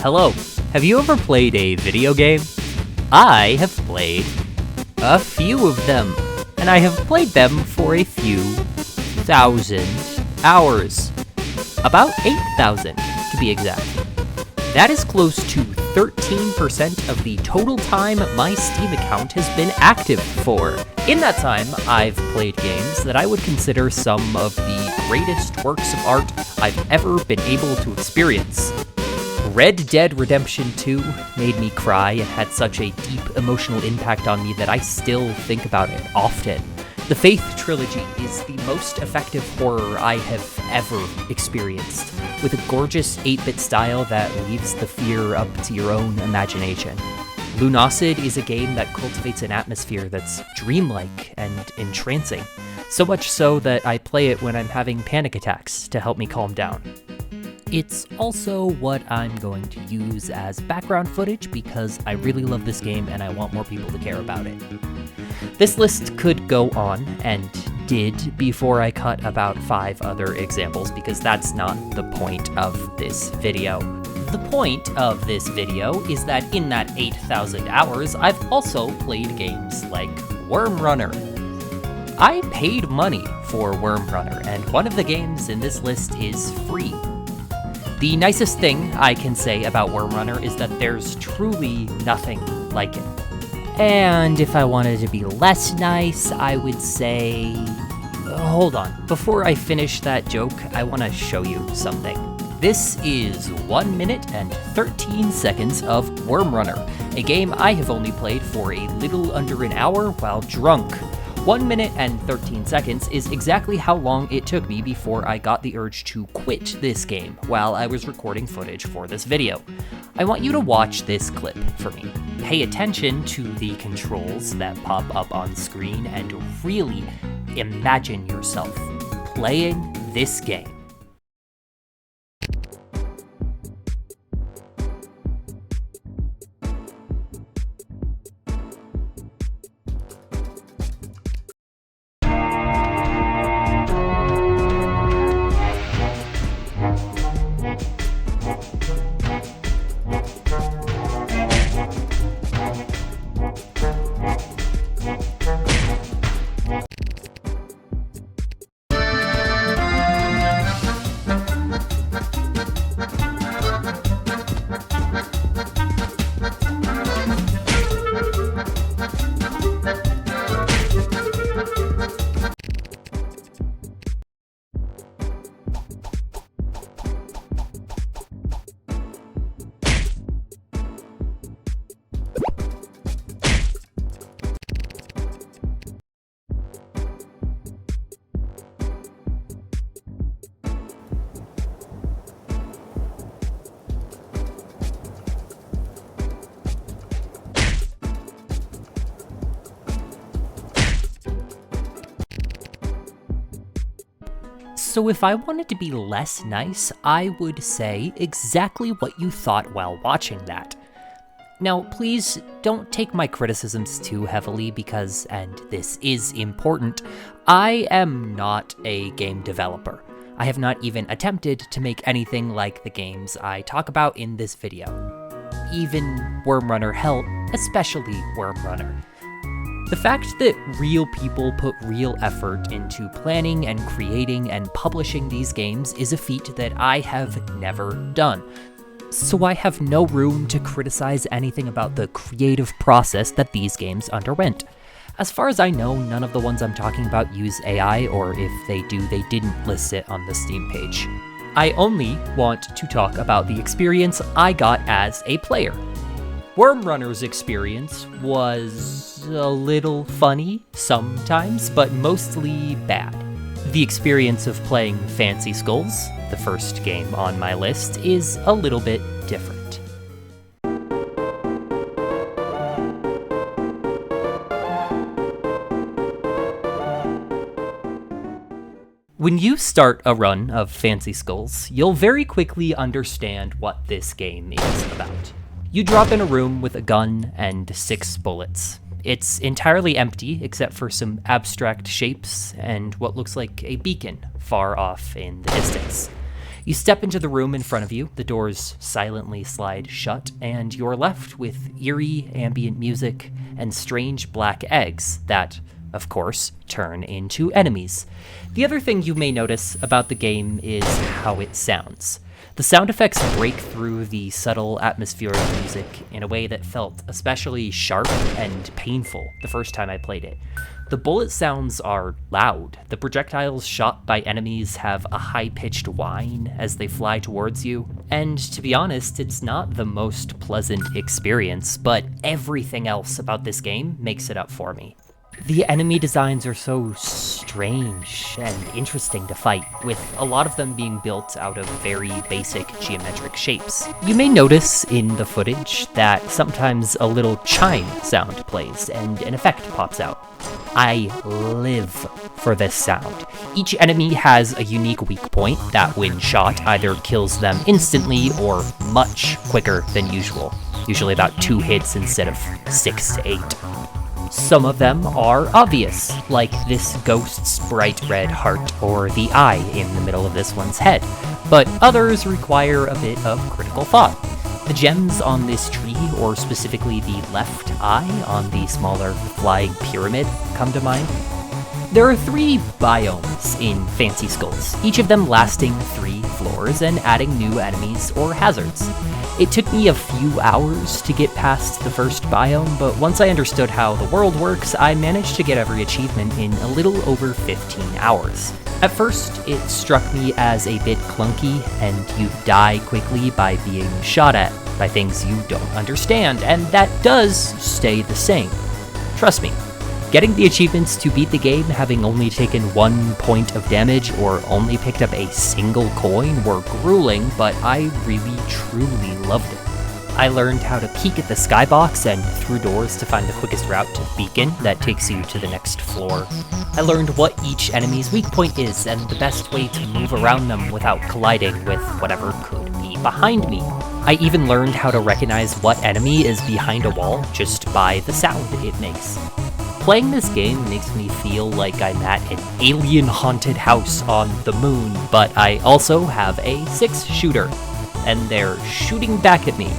Hello, have you ever played a video game? I have played a few of them, and I have played them for a few thousand hours. About 8,000, to be exact. That is close to 13% of the total time my Steam account has been active for. In that time, I've played games that I would consider some of the greatest works of art I've ever been able to experience. Red Dead Redemption 2 made me cry and had such a deep emotional impact on me that I still think about it often. The Faith trilogy is the most effective horror I have ever experienced, with a gorgeous 8-bit style that leaves the fear up to your own imagination. Lunacid is a game that cultivates an atmosphere that's dreamlike and entrancing, so much so that I play it when I'm having panic attacks to help me calm down. It's also what I'm going to use as background footage because I really love this game and I want more people to care about it. This list could go on, and did before I cut about 5 other examples because that's not the point of this video. The point of this video is that in that 8,000 hours, I've also played games like Worm Runner. I paid money for Worm Runner, and one of the games in this list is free. The nicest thing I can say about Worm Runner is that there's truly nothing like it. And if I wanted to be less nice, I would say... Hold on, before I finish that joke, I want to show you something. This is 1 minute and 13 seconds of Worm Runner, a game I have only played for a little under an hour while drunk. 1 minute and 13 seconds is exactly how long it took me before I got the urge to quit this game while I was recording footage for this video. I want you to watch this clip for me. Pay attention to the controls that pop up on screen and really imagine yourself playing this game. So if I wanted to be less nice, I would say exactly what you thought while watching that. Now, please don't take my criticisms too heavily because, and this is important, I am not a game developer. I have not even attempted to make anything like the games I talk about in this video. Even Worm Runner, hell, especially Worm Runner. The fact that real people put real effort into planning and creating and publishing these games is a feat that I have never done. So I have no room to criticize anything about the creative process that these games underwent. As far as I know, none of the ones I'm talking about use AI, or if they do, they didn't list it on the Steam page. I only want to talk about the experience I got as a player. Worm Runner's experience was a little funny sometimes, but mostly bad. The experience of playing Fancy Skulls, the first game on my list, is a little bit different. When you start a run of Fancy Skulls, you'll very quickly understand what this game is about. You drop in a room with a gun and 6 bullets. It's entirely empty except for some abstract shapes and what looks like a beacon far off in the distance. You step into the room in front of you, the doors silently slide shut, and you're left with eerie ambient music and strange black eggs that, of course, turn into enemies. The other thing you may notice about the game is how it sounds. The sound effects break through the subtle atmospheric music in a way that felt especially sharp and painful the first time I played it. The bullet sounds are loud. The projectiles shot by enemies have a high-pitched whine as they fly towards you. And to be honest, it's not the most pleasant experience, but everything else about this game makes it up for me. The enemy designs are so strange and interesting to fight, with a lot of them being built out of very basic geometric shapes. You may notice in the footage that sometimes a little chime sound plays and an effect pops out. I live for this sound. Each enemy has a unique weak point that, when shot, either kills them instantly or much quicker than usual, usually about 2 hits instead of 6 to 8. Some of them are obvious, like this ghost's bright red heart or the eye in the middle of this one's head, but others require a bit of critical thought. The gems on this tree, or specifically the left eye on the smaller flying pyramid, come to mind. There are 3 biomes in Fancy Skulls, each of them lasting 3 floors and adding new enemies or hazards. It took me a few hours to get past the first biome, but once I understood how the world works, I managed to get every achievement in a little over 15 hours. At first, it struck me as a bit clunky, and you die quickly by being shot at by things you don't understand, and that does stay the same. Trust me. Getting the achievements to beat the game having only taken 1 point of damage or only picked up a single coin were grueling, but I really truly loved it. I learned how to peek at the skybox and through doors to find the quickest route to the beacon that takes you to the next floor. I learned what each enemy's weak point is and the best way to move around them without colliding with whatever could be behind me. I even learned how to recognize what enemy is behind a wall just by the sound it makes. Playing this game makes me feel like I'm at an alien-haunted house on the moon, but I also have a 6-shooter, and they're shooting back at me.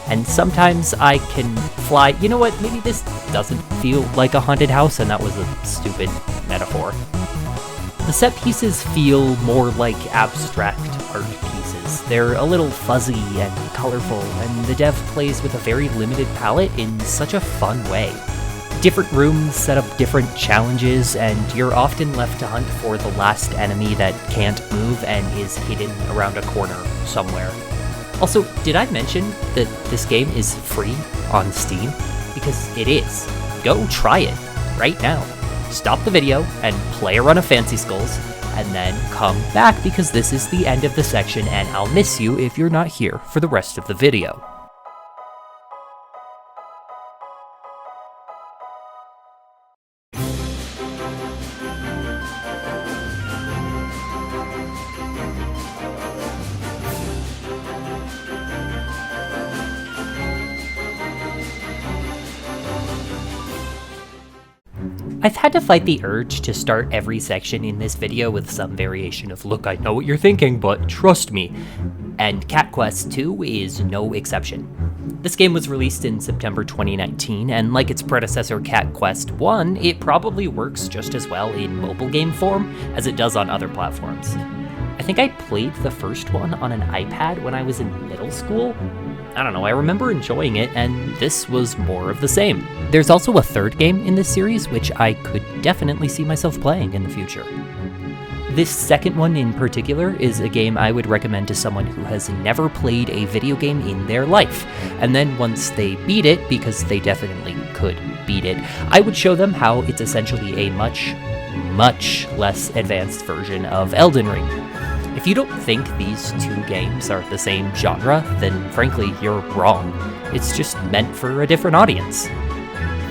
And sometimes I can fly. You know what? Maybe this doesn't feel like a haunted house, and that was a stupid metaphor. The set pieces feel more like abstract art pieces. They're a little fuzzy and colorful, and the dev plays with a very limited palette in such a fun way. Different rooms set up different challenges, and you're often left to hunt for the last enemy that can't move and is hidden around a corner somewhere. Also, did I mention that this game is free on Steam? Because it is. Go try it right now. Stop the video and play a run of Fancy Skulls, and then come back because this is the end of the section and I'll miss you if you're not here for the rest of the video. I've had to fight the urge to start every section in this video with some variation of, look, I know what you're thinking, but trust me. And Cat Quest 2 is no exception. This game was released in September 2019, and like its predecessor Cat Quest 1, it probably works just as well in mobile game form as it does on other platforms. I think I played the first one on an iPad when I was in middle school. I don't know, I remember enjoying it, and this was more of the same. There's also a third game in this series, which I could definitely see myself playing in the future. This second one in particular is a game I would recommend to someone who has never played a video game in their life, and then once they beat it, because they definitely could beat it, I would show them how it's essentially a much less advanced version of Elden Ring. If you don't think these 2 games are the same genre, then frankly, you're wrong. It's just meant for a different audience.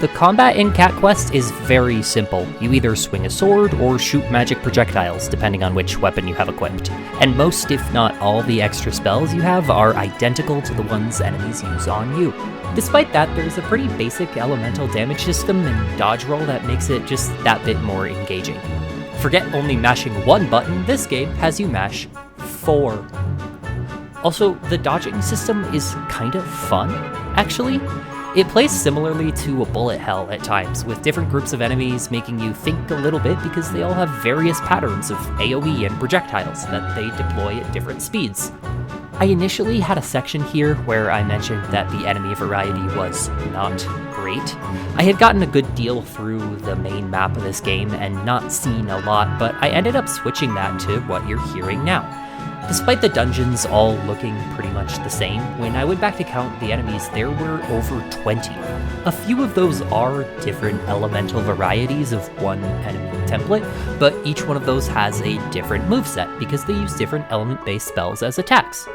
The combat in Cat Quest is very simple. You either swing a sword or shoot magic projectiles, depending on which weapon you have equipped. And most, if not all, the extra spells you have are identical to the ones enemies use on you. Despite that, there's a pretty basic elemental damage system and dodge roll that makes it just that bit more engaging. Forget only mashing 1 button, this game has you mash 4 Also, the dodging system is kind of fun, actually. It plays similarly to a bullet hell at times, with different groups of enemies making you think a little bit because they all have various patterns of AoE and projectiles that they deploy at different speeds. I initially had a section here where I mentioned that the enemy variety was not great. I had gotten a good deal through the main map of this game and not seen a lot, but I ended up switching that to what you're hearing now. Despite the dungeons all looking pretty much the same, when I went back to count the enemies, there were over 20. A few of those are different elemental varieties of one enemy template, but each one of those has a different moveset because they use different element-based spells as attacks.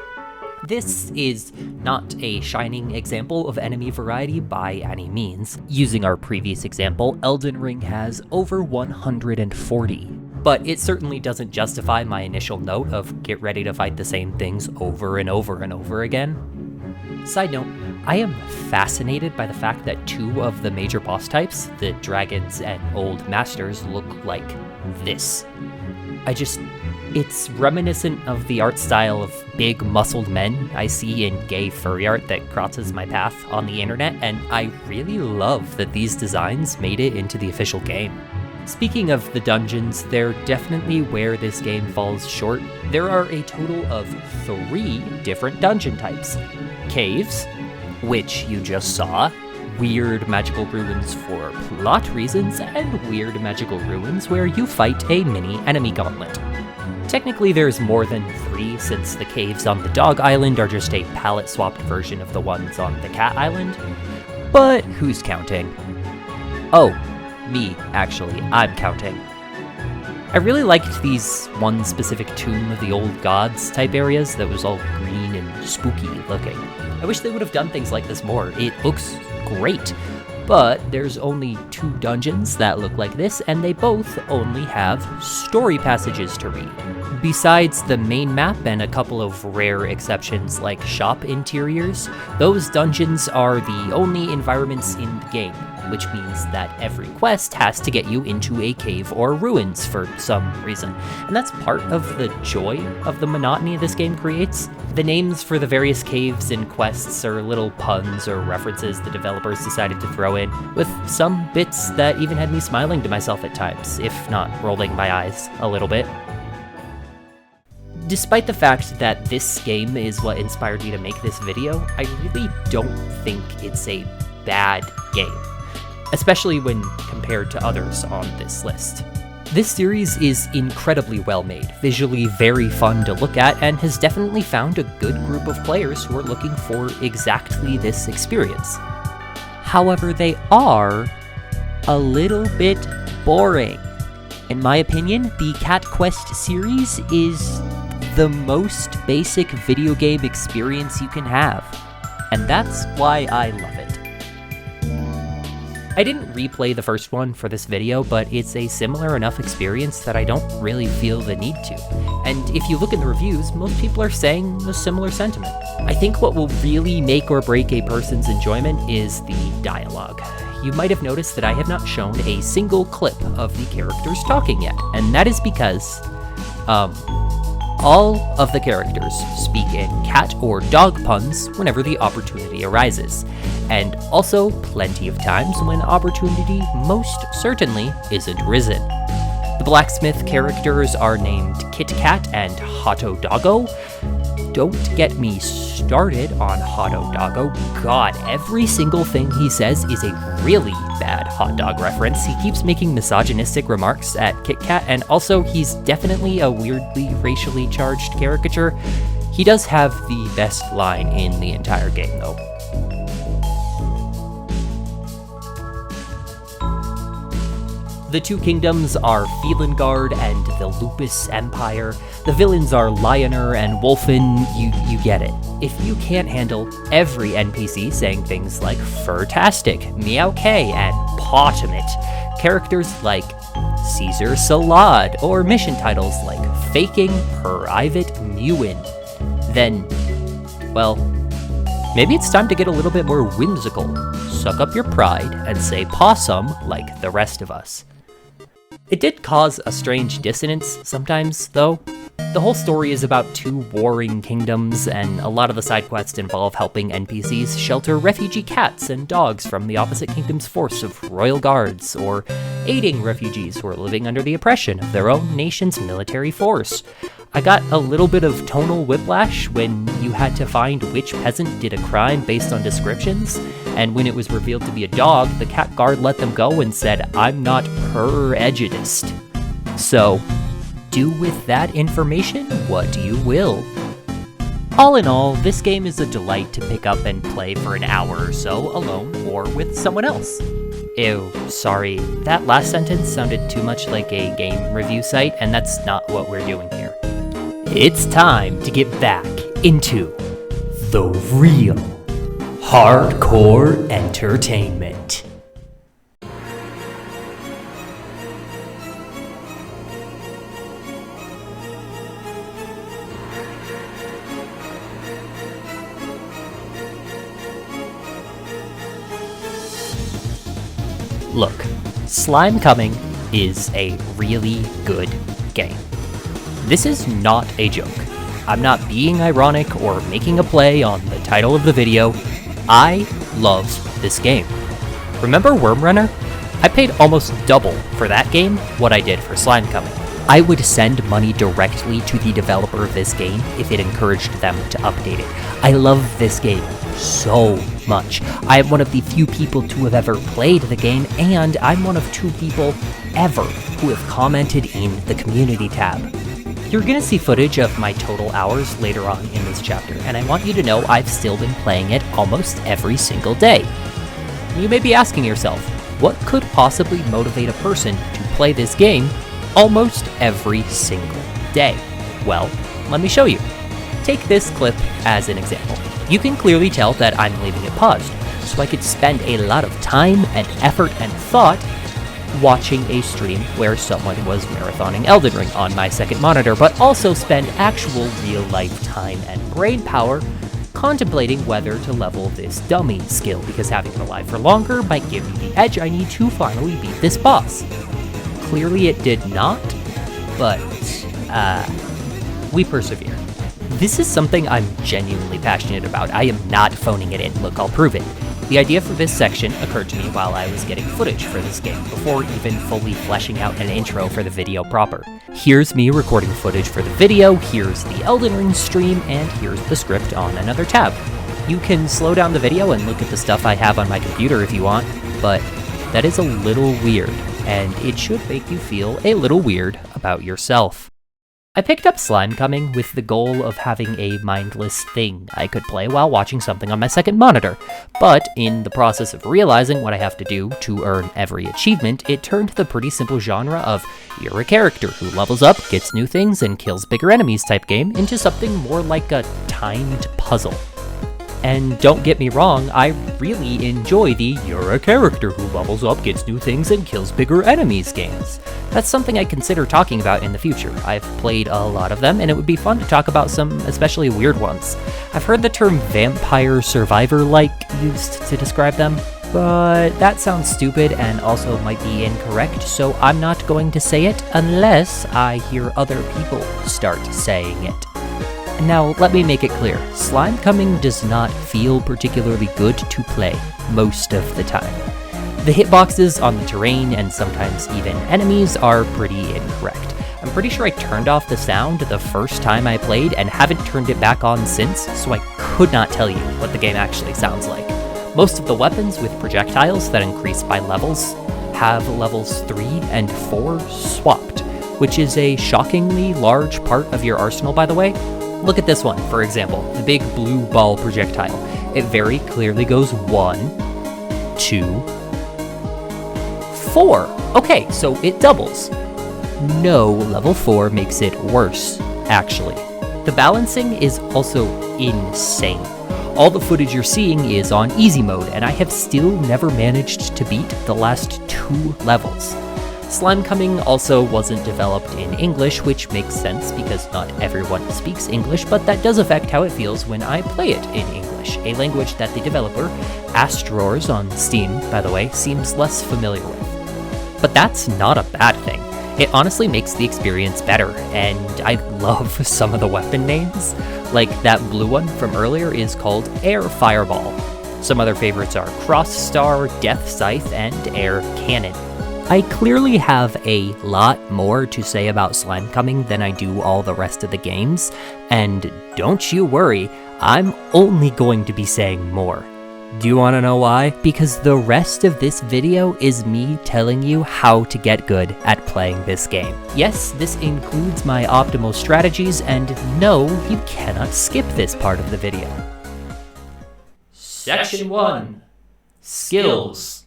This is not a shining example of enemy variety by any means. Using our previous example, Elden Ring has over 140. But it certainly doesn't justify my initial note of get ready to fight the same things over and over and over again. Side note, I am fascinated by the fact that two of the major boss types, the dragons and old masters, look like this. It's reminiscent of the art style of big muscled men I see in gay furry art that crosses my path on the internet, and I really love that these designs made it into the official game. Speaking of the dungeons, they're definitely where this game falls short. There are a total of 3 different dungeon types. Caves, which you just saw, weird magical ruins for plot reasons, and weird magical ruins where you fight a mini enemy gauntlet. Technically there's more than 3 since the caves on the Dog Island are just a palette-swapped version of the ones on the Cat Island, but who's counting? Oh, me, actually, I'm counting. I really liked these one specific Tomb of the Old Gods type areas that was all green and spooky looking. I wish they would have done things like this more. It looks great, but there's only 2 dungeons that look like this, and they both only have story passages to read. Besides the main map and a couple of rare exceptions like shop interiors, those dungeons are the only environments in the game, which means that every quest has to get you into a cave or ruins for some reason. And that's part of the joy of the monotony this game creates. The names for the various caves and quests are little puns or references the developers decided to throw in, with some bits that even had me smiling to myself at times, if not rolling my eyes a little bit. Despite the fact that this game is what inspired me to make this video, I really don't think it's a bad game, especially when compared to others on this list. This series is incredibly well made, visually very fun to look at, and has definitely found a good group of players who are looking for exactly this experience. However, they are a little bit boring. In my opinion, the Cat Quest series is the most basic video game experience you can have, and that's why I love it. I didn't replay the first one for this video, but it's a similar enough experience that I don't really feel the need to. And if you look in the reviews, most people are saying a similar sentiment. I think what will really make or break a person's enjoyment is the dialogue. You might have noticed that I have not shown a single clip of the characters talking yet, and that is because, all of the characters speak in cat or dog puns whenever the opportunity arises, and also plenty of times when opportunity most certainly isn't risen. The blacksmith characters are named Kit Kat and Hotto Doggo. Don't get me started on Hotto Doggo. God, every single thing he says is a really bad hot dog reference. He keeps making misogynistic remarks at Kit Kat, and also he's definitely a weirdly racially charged caricature. He does have the best line in the entire game, though. The 2 kingdoms are Felingard and the Lupus Empire. The villains are Lioner and Wolfen, you get it. If you can't handle every NPC saying things like Furtastic, Meowk, and Potamit, characters like Caesar Salad, or mission titles like Faking Private Mewin, then, well, maybe it's time to get a little bit more whimsical. Suck up your pride and say possum like the rest of us. It did cause a strange dissonance sometimes, though. The whole story is about two warring kingdoms, and a lot of the side quests involve helping NPCs shelter refugee cats and dogs from the opposite kingdom's force of royal guards, or aiding refugees who are living under the oppression of their own nation's military force. I got a little bit of tonal whiplash when you had to find which peasant did a crime based on descriptions, and when it was revealed to be a dog, the cat guard let them go and said, "I'm not prejudiced." So, do with that information what you will. All in all, this game is a delight to pick up and play for an hour or so alone or with someone else. Ew, sorry, that last sentence sounded too much like a game review site, and that's not what we're doing here. It's time to get back into the real hardcore entertainment. Look, Slime Coming is a really good game. This is not a joke. I'm not being ironic or making a play on the title of the video. I love this game. Remember Worm Runner? I paid almost double for that game what I did for Slime Coming. I would send money directly to the developer of this game if it encouraged them to update it. I love this game so much. I am one of the few people to have ever played the game, and I'm one of 2 people ever who have commented in the community tab. You're gonna see footage of my total hours later on in this chapter, and I want you to know I've still been playing it almost every single day. You may be asking yourself, what could possibly motivate a person to play this game almost every single day? Well, let me show you. Take this clip as an example. You can clearly tell that I'm leaving it paused, so I could spend a lot of time and effort and thought watching a stream where someone was marathoning Elden Ring on my second monitor, but also spend actual real-life time and brain power contemplating whether to level this dummy skill, because having it alive for longer might give me the edge I need to finally beat this boss. Clearly it did not, but we persevere. This is something I'm genuinely passionate about. I am not phoning it in. Look, I'll prove it. The idea for this section occurred to me while I was getting footage for this game, before even fully fleshing out an intro for the video proper. Here's me recording footage for the video, here's the Elden Ring stream, and here's the script on another tab. You can slow down the video and look at the stuff I have on my computer if you want, but that is a little weird, and it should make you feel a little weird about yourself. I picked up Slime Coming with the goal of having a mindless thing I could play while watching something on my second monitor, but in the process of realizing what I have to do to earn every achievement, it turned the pretty simple genre of you're a character who levels up, gets new things, and kills bigger enemies type game into something more like a timed puzzle. And don't get me wrong, I really enjoy the you're a character who levels up, gets new things, and kills bigger enemies games. That's something I consider talking about in the future. I've played a lot of them, and it would be fun to talk about some especially weird ones. I've heard the term vampire survivor-like used to describe them, but that sounds stupid and also might be incorrect, so I'm not going to say it unless I hear other people start saying it. Now, let me make it clear, Slime Coming does not feel particularly good to play most of the time. The hitboxes on the terrain and sometimes even enemies are pretty incorrect. I'm pretty sure I turned off the sound the first time I played and haven't turned it back on since, so I could not tell you what the game actually sounds like. Most of the weapons with projectiles that increase by levels have levels 3 and 4 swapped, which is a shockingly large part of your arsenal, by the way. Look at this one, for example, the big blue ball projectile. It very clearly goes 1, 2, 4. Okay, so it doubles. No, level 4 makes it worse, actually. The balancing is also insane. All the footage you're seeing is on easy mode, and I have still never managed to beat the last 2 levels. Slime Coming also wasn't developed in English, which makes sense because not everyone speaks English, but that does affect how it feels when I play it in English, a language that the developer, Astrors on Steam, by the way, seems less familiar with. But that's not a bad thing. It honestly makes the experience better, and I love some of the weapon names. Like that blue one from earlier is called Air Fireball. Some other favorites are Cross Star, Death Scythe, and Air Cannon. I clearly have a lot more to say about Slime Coming than I do all the rest of the games, and don't you worry, I'm only going to be saying more. Do you want to know why? Because the rest of this video is me telling you how to get good at playing this game. Yes, this includes my optimal strategies, and no, you cannot skip this part of the video. Section 1. Skills.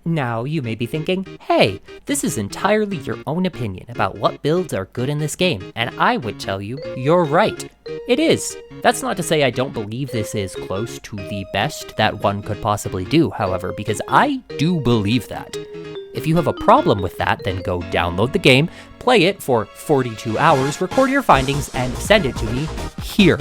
Now, you may be thinking, hey, this is entirely your own opinion about what builds are good in this game, and I would tell you, you're right. It is. That's not to say I don't believe this is close to the best that one could possibly do, however, because I do believe that. If you have a problem with that, then go download the game, play it for 42 hours, record your findings, and send it to me here.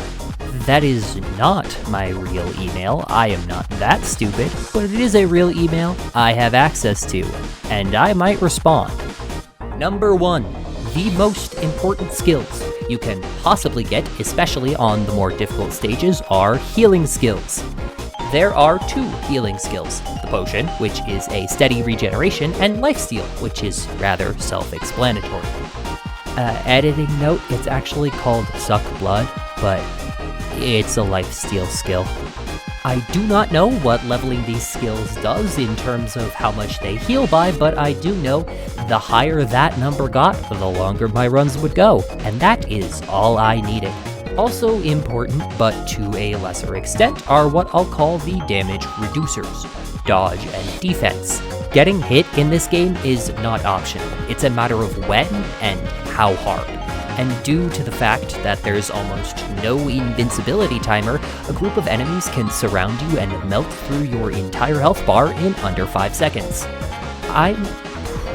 That is not my real email. I am not that stupid, but it is a real email I have access to, and I might respond. Number 1, the most important skills you can possibly get, especially on the more difficult stages, are healing skills. There are 2 healing skills, the potion, which is a steady regeneration, and lifesteal, which is rather self-explanatory. Editing note, it's actually called Suck Blood, but it's a lifesteal skill. I do not know what leveling these skills does in terms of how much they heal by, but I do know the higher that number got, the longer my runs would go, and that is all I needed. Also important, but to a lesser extent, are what I'll call the damage reducers, dodge and defense. Getting hit in this game is not optional. It's a matter of when and how hard. And due to the fact that there's almost no invincibility timer, a group of enemies can surround you and melt through your entire health bar in under 5 seconds. I'm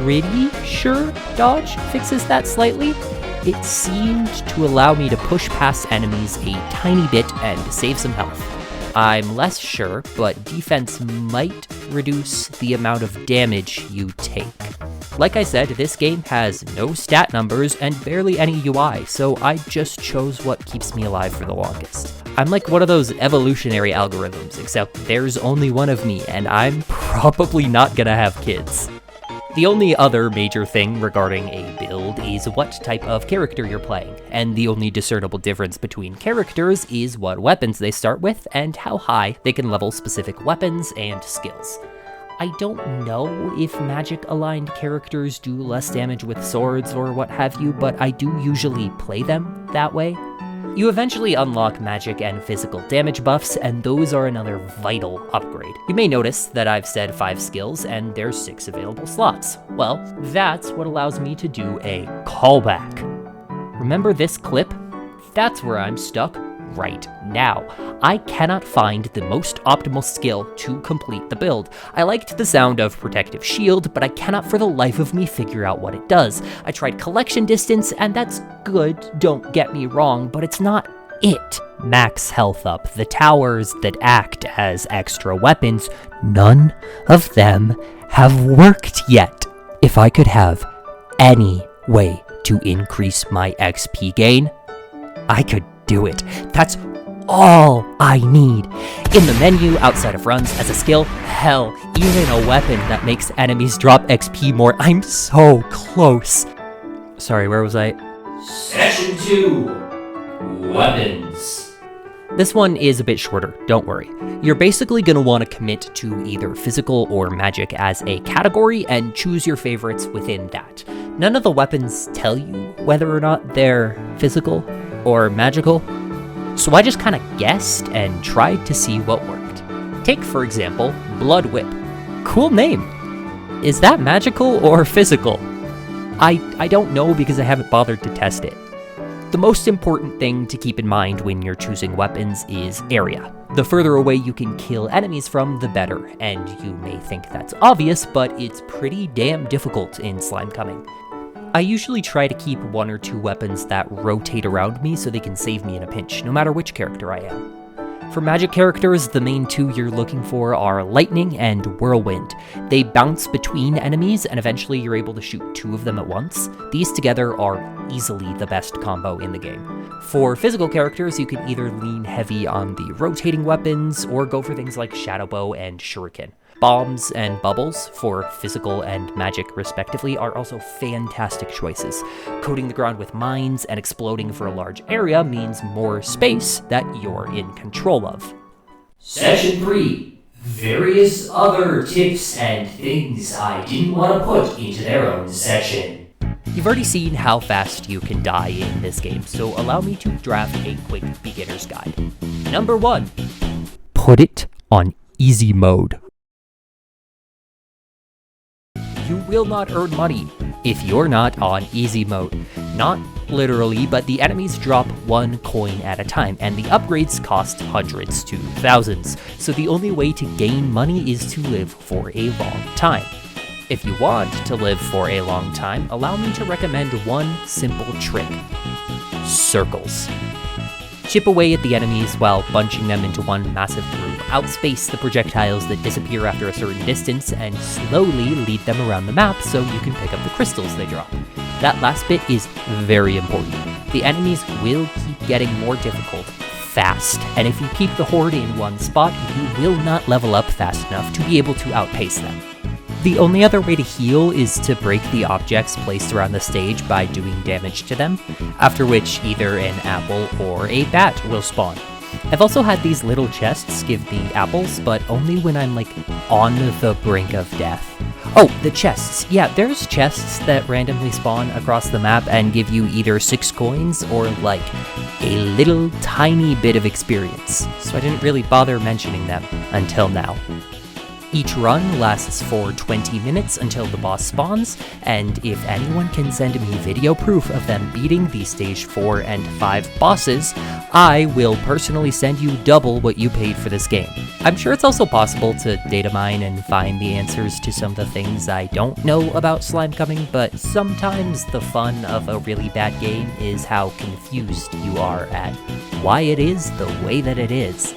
pretty sure dodge fixes that slightly. It seemed to allow me to push past enemies a tiny bit and save some health. I'm less sure, but defense might reduce the amount of damage you take. Like I said, this game has no stat numbers and barely any UI, so I just chose what keeps me alive for the longest. I'm like one of those evolutionary algorithms, except there's only one of me, and I'm probably not gonna have kids. The only other major thing regarding a build is what type of character you're playing, and the only discernible difference between characters is what weapons they start with and how high they can level specific weapons and skills. I don't know if magic-aligned characters do less damage with swords or what have you, but I do usually play them that way. You eventually unlock magic and physical damage buffs, and those are another vital upgrade. You may notice that I've said 5 skills, and there's 6 available slots. Well, that's what allows me to do a callback. Remember this clip? That's where I'm stuck right now. I cannot find the most optimal skill to complete the build. I liked the sound of Protective Shield, but I cannot for the life of me figure out what it does. I tried Collection Distance, and that's good, don't get me wrong, but it's not it. Max health up, the towers that act as extra weapons, none of them have worked yet. If I could have any way to increase my XP gain, I could do it. That's all I need. In the menu, outside of runs, as a skill, hell, even a weapon that makes enemies drop XP more. I'm so close. Sorry, where was I? Section 2. Weapons. This one is a bit shorter, don't worry. You're basically going to want to commit to either physical or magic as a category and choose your favorites within that. None of the weapons tell you whether or not they're physical or magical, so I just kind of guessed and tried to see what worked. Take, for example, Blood Whip. Cool name. Is that magical or physical? I don't know because I haven't bothered to test it. The most important thing to keep in mind when you're choosing weapons is area. The further away you can kill enemies from, the better, and you may think that's obvious, but it's pretty damn difficult in Slime Coming. I usually try to keep 1 or 2 weapons that rotate around me so they can save me in a pinch, no matter which character I am. For magic characters, the main two you're looking for are Lightning and Whirlwind. They bounce between enemies, and eventually you're able to shoot two of them at once. These together are easily the best combo in the game. For physical characters, you can either lean heavy on the rotating weapons, or go for things like Shadow Bow and Shuriken. Bombs and bubbles, for physical and magic respectively, are also fantastic choices. Coating the ground with mines and exploding for a large area means more space that you're in control of. Section 3. Various other tips and things I didn't want to put into their own section. You've already seen how fast you can die in this game, so allow me to draft a quick beginner's guide. Number 1. Put it on easy mode. You will not earn money if you're not on easy mode. Not literally, but the enemies drop 1 coin at a time, and the upgrades cost hundreds to thousands, so the only way to gain money is to live for a long time. If you want to live for a long time, allow me to recommend one simple trick. Circles. Chip away at the enemies while bunching them into one massive group. Outspace the projectiles that disappear after a certain distance, and slowly lead them around the map so you can pick up the crystals they drop. That last bit is very important. The enemies will keep getting more difficult fast, and if you keep the horde in one spot, you will not level up fast enough to be able to outpace them. The only other way to heal is to break the objects placed around the stage by doing damage to them, after which either an apple or a bat will spawn. I've also had these little chests give me apples, but only when I'm on the brink of death. Oh, the chests. Yeah, there's chests that randomly spawn across the map and give you either 6 coins or a little tiny bit of experience, so I didn't really bother mentioning them until now. Each run lasts for 20 minutes until the boss spawns, and if anyone can send me video proof of them beating the stage 4 and 5 bosses, I will personally send you double what you paid for this game. I'm sure it's also possible to data mine and find the answers to some of the things I don't know about slime coming, but sometimes the fun of a really bad game is how confused you are at why it is the way that it is.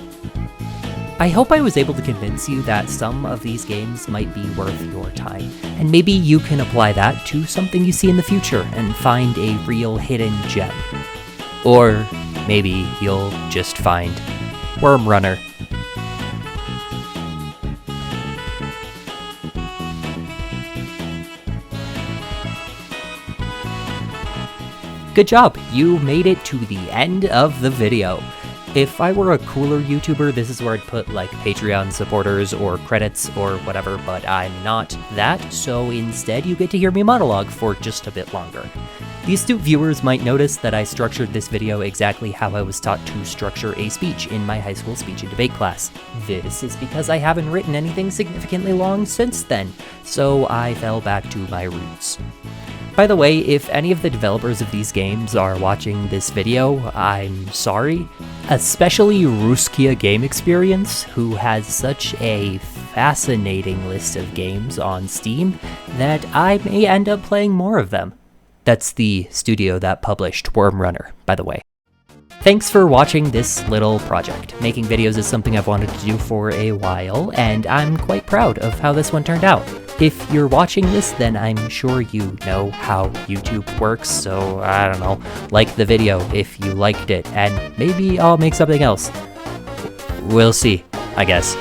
I hope I was able to convince you that some of these games might be worth your time, and maybe you can apply that to something you see in the future and find a real hidden gem. Or maybe you'll just find Worm Runner. Good job, you made it to the end of the video. If I were a cooler YouTuber, this is where I'd put Patreon supporters or credits or whatever, but I'm not that, so instead you get to hear me monologue for just a bit longer. The astute viewers might notice that I structured this video exactly how I was taught to structure a speech in my high school speech and debate class. This is because I haven't written anything significantly long since then, so I fell back to my roots. By the way, if any of the developers of these games are watching this video, I'm sorry. Especially Ruskia Game Experience, who has such a fascinating list of games on Steam that I may end up playing more of them. That's the studio that published Worm Runner, by the way. Thanks for watching this little project. Making videos is something I've wanted to do for a while, and I'm quite proud of how this one turned out. If you're watching this, then I'm sure you know how YouTube works, so I don't know, like the video if you liked it, and maybe I'll make something else. We'll see, I guess.